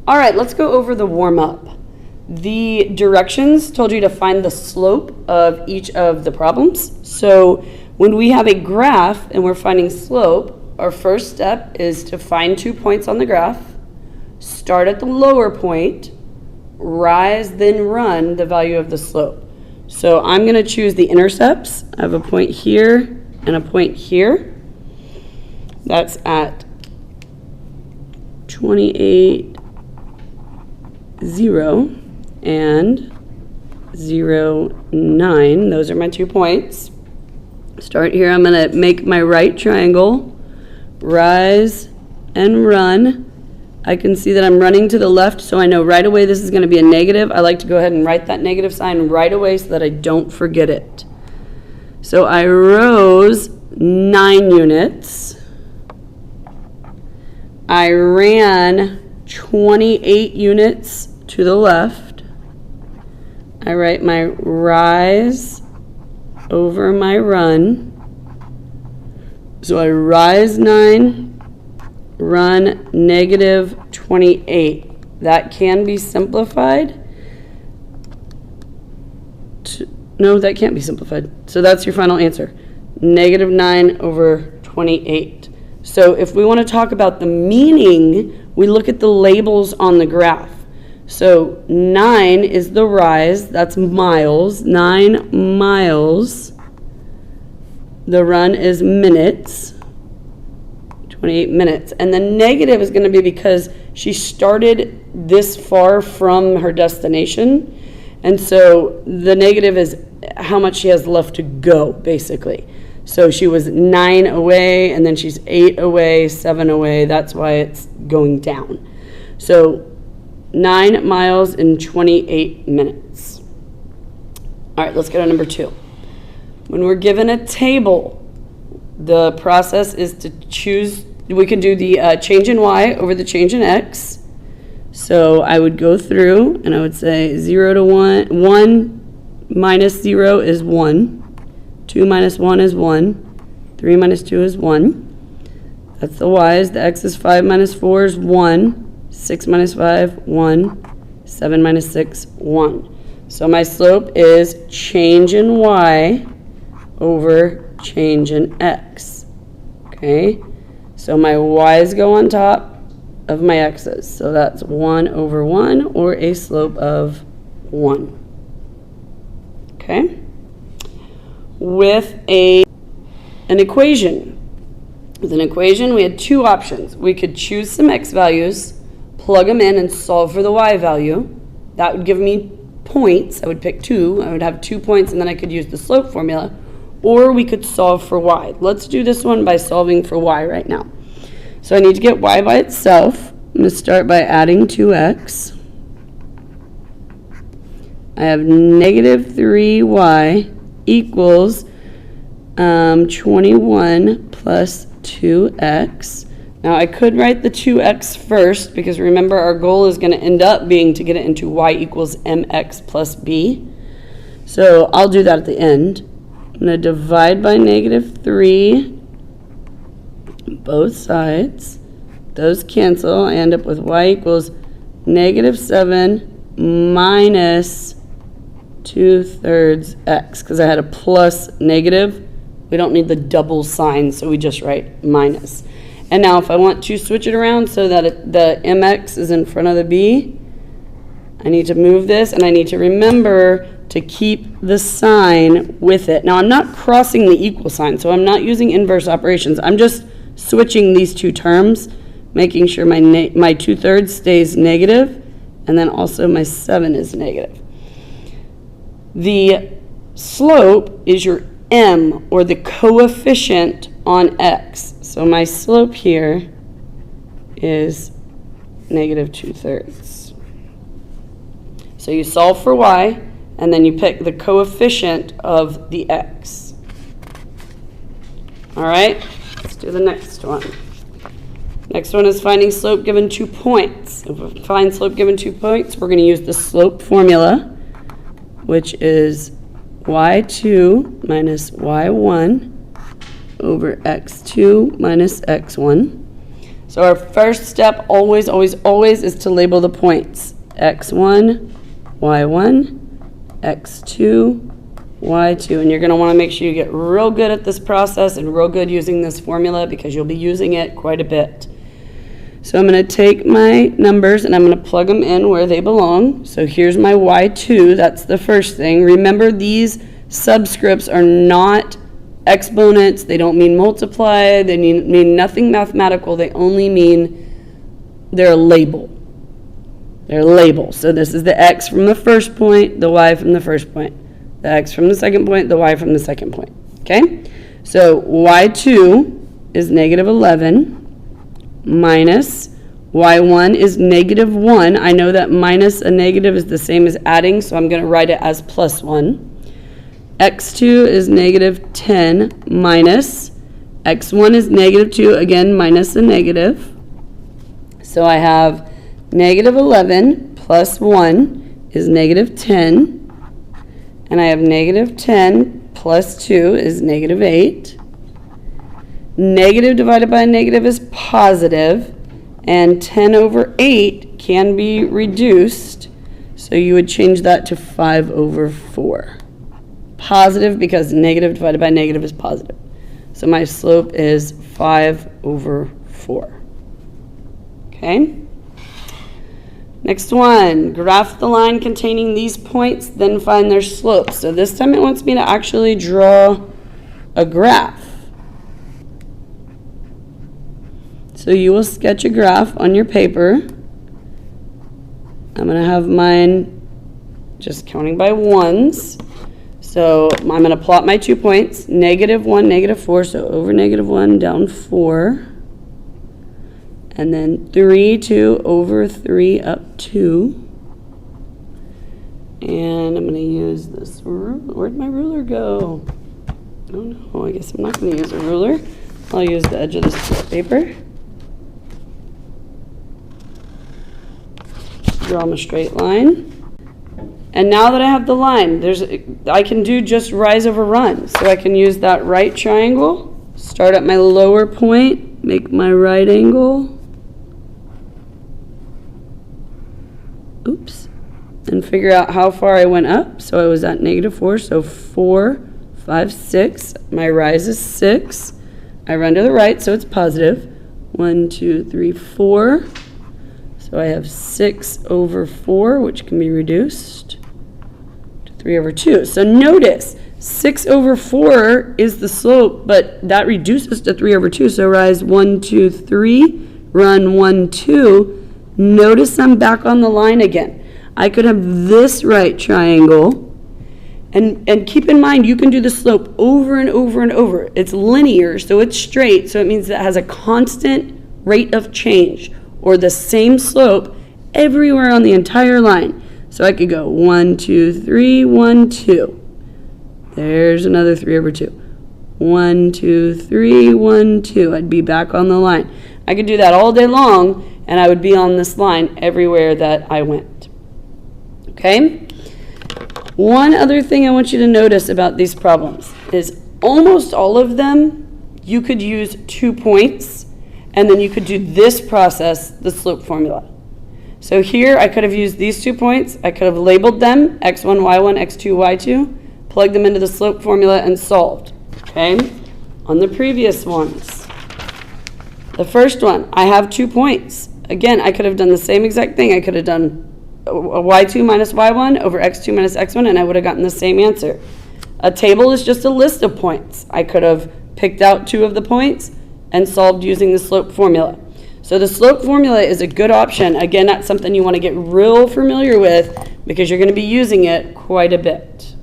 All right, let's go over the warm-up. The directions told you to find the slope of each of the problems. So when we have a graph and we're finding slope, our first step is to find 2 points on the graph, start at the lower point, rise, then run the value of the slope. So I'm going to choose the intercepts. I have a point here and a point here. That's at 28, 0 and 0, 9. Those are my 2 points. Start here. I'm going to make my right triangle, rise and run. I can see that I'm running to the left, so I know right away this is going to be a negative. I like to go ahead and write that negative sign right away so that I don't forget it. So I rose 9 units. I ran 28 units to the left. I write my rise over my run. So I rise 9, run negative 28. That can be simplified. No, that can't be simplified. So that's your final answer. Negative 9 over 28. So if we want to talk about the meaning, we look at the labels on the graph. So 9 is the rise, that's miles, 9 miles. The run is minutes, 28 minutes. And the negative is going to be because she started this far from her destination. And so the negative is how much she has left to go, basically. So she was 9 away, and then she's 8 away, 7 away. That's why it's going down. So 9 miles in 28 minutes. All right, let's go to number 2. When we're given a table, the process is to choose. We can do the change in y over the change in x. So I would go through, and I would say 0 to 1. 1 minus 0 is 1. 2 minus 1 is 1. 3 minus 2 is 1. That's the y's. The x is 5 minus 4 is 1. 6 minus 5, 1. 7 minus 6, 1. So my slope is change in y over change in x. Okay? So my y's go on top of my x's. So that's 1 over 1, or a slope of 1. Okay? With an equation. With an equation, we had 2 options. We could choose some x values, plug them in, and solve for the y value. That would give me points. I would pick 2. I would have 2 points, and then I could use the slope formula. Or we could solve for y. Let's do this one by solving for y right now. So I need to get y by itself. I'm going to start by adding 2x. I have negative 3y equals 21 plus 2x. Now I could write the 2x first, because remember our goal is going to end up being to get it into y equals mx plus b. So I'll do that at the end. I'm going to divide by negative 3, both sides. Those cancel. I end up with y equals negative 7 minus 2/3 x, because I had a plus negative. We don't need the double sign, so we just write minus. And now if I want to switch it around so that the mx is in front of the b, I need to move this, and I need to remember to keep the sign with it. Now I'm not crossing the equal sign, so I'm not using inverse operations. I'm just switching these 2 terms, making sure my 2/3 stays negative, and then also my 7 is negative. The slope is your m, or the coefficient on x. So my slope here is negative 2/3. So you solve for y, and then you pick the coefficient of the x. All right, let's do the next one. Next one is finding slope given 2 points. If we find slope given 2 points, we're going to use the slope formula, which is y2 minus y1 over x2 minus x1. So our first step always, always, always is to label the points. X1, Y1, X2, Y2. And you're going to want to make sure you get real good at this process and real good using this formula because you'll be using it quite a bit. So I'm going to take my numbers and I'm going to plug them in where they belong. So here's my Y2. That's the first thing. Remember, these subscripts are not exponents. They don't mean multiply. They mean nothing mathematical. They only mean they're a label. They're labels. So this is the X from the first point, the Y from the first point, the X from the second point, the Y from the second point. Okay? So Y2 is negative 11 minus Y1 is negative 1. I know that minus a negative is the same as adding, so I'm going to write it as plus 1. X2 is negative 10 minus X1 is negative 2, again minus a negative. So I have negative 11 plus 1 is negative 10. And I have negative 10 plus 2 is negative 8. Negative divided by a negative is positive, and 10 over 8 can be reduced, so you would change that to 5 over 4. Positive because negative divided by negative is positive. So my slope is 5 over 4. Okay? Next one, graph the line containing these points, then find their slopes. So this time it wants me to actually draw a graph. So you will sketch a graph on your paper. I'm going to have mine just counting by ones. So I'm going to plot my 2 points, negative 1, negative 4, so over negative 1, down 4. And then 3, 2, over 3, up 2. And I'm going to use this ruler. Where'd my ruler go? Oh no, I guess I'm not going to use a ruler. I'll use the edge of this paper. Draw them a straight line. And now that I have the line, I can do just rise over run. So I can use that right triangle, start at my lower point, make my right angle. Oops. And figure out how far I went up. So I was at negative 4, so 4, 5, 6. My rise is 6. I run to the right, so it's positive. 1, 2, 3, 4. So I have 6 over 4, which can be reduced to 3 over 2. So notice, 6 over 4 is the slope, but that reduces to 3 over 2. So rise 1, 2, 3, run 1, 2. Notice I'm back on the line again. I could have this right triangle, and keep in mind, you can do the slope over and over and over. It's linear, so it's straight, so it means that it has a constant rate of change, or the same slope everywhere on the entire line. So I could go 1, 2, 3, 1, 2. There's another 3 over 2. 1, 2, 3, 1, 2. I'd be back on the line. I could do that all day long, and I would be on this line everywhere that I went. Okay? One other thing I want you to notice about these problems is almost all of them, you could use 2 points, and then you could do this process, the slope formula. So here I could have used these 2 points. I could have labeled them x1, y1, x2, y2, plugged them into the slope formula and solved. Okay? On the previous ones, the first one, I have 2 points. Again, I could have done the same exact thing. I could have done y2 minus y1 over x2 minus x1, and I would have gotten the same answer. A table is just a list of points. I could have picked out 2 of the points and solved using the slope formula. So the slope formula is a good option. Again, that's something you want to get real familiar with because you're going to be using it quite a bit.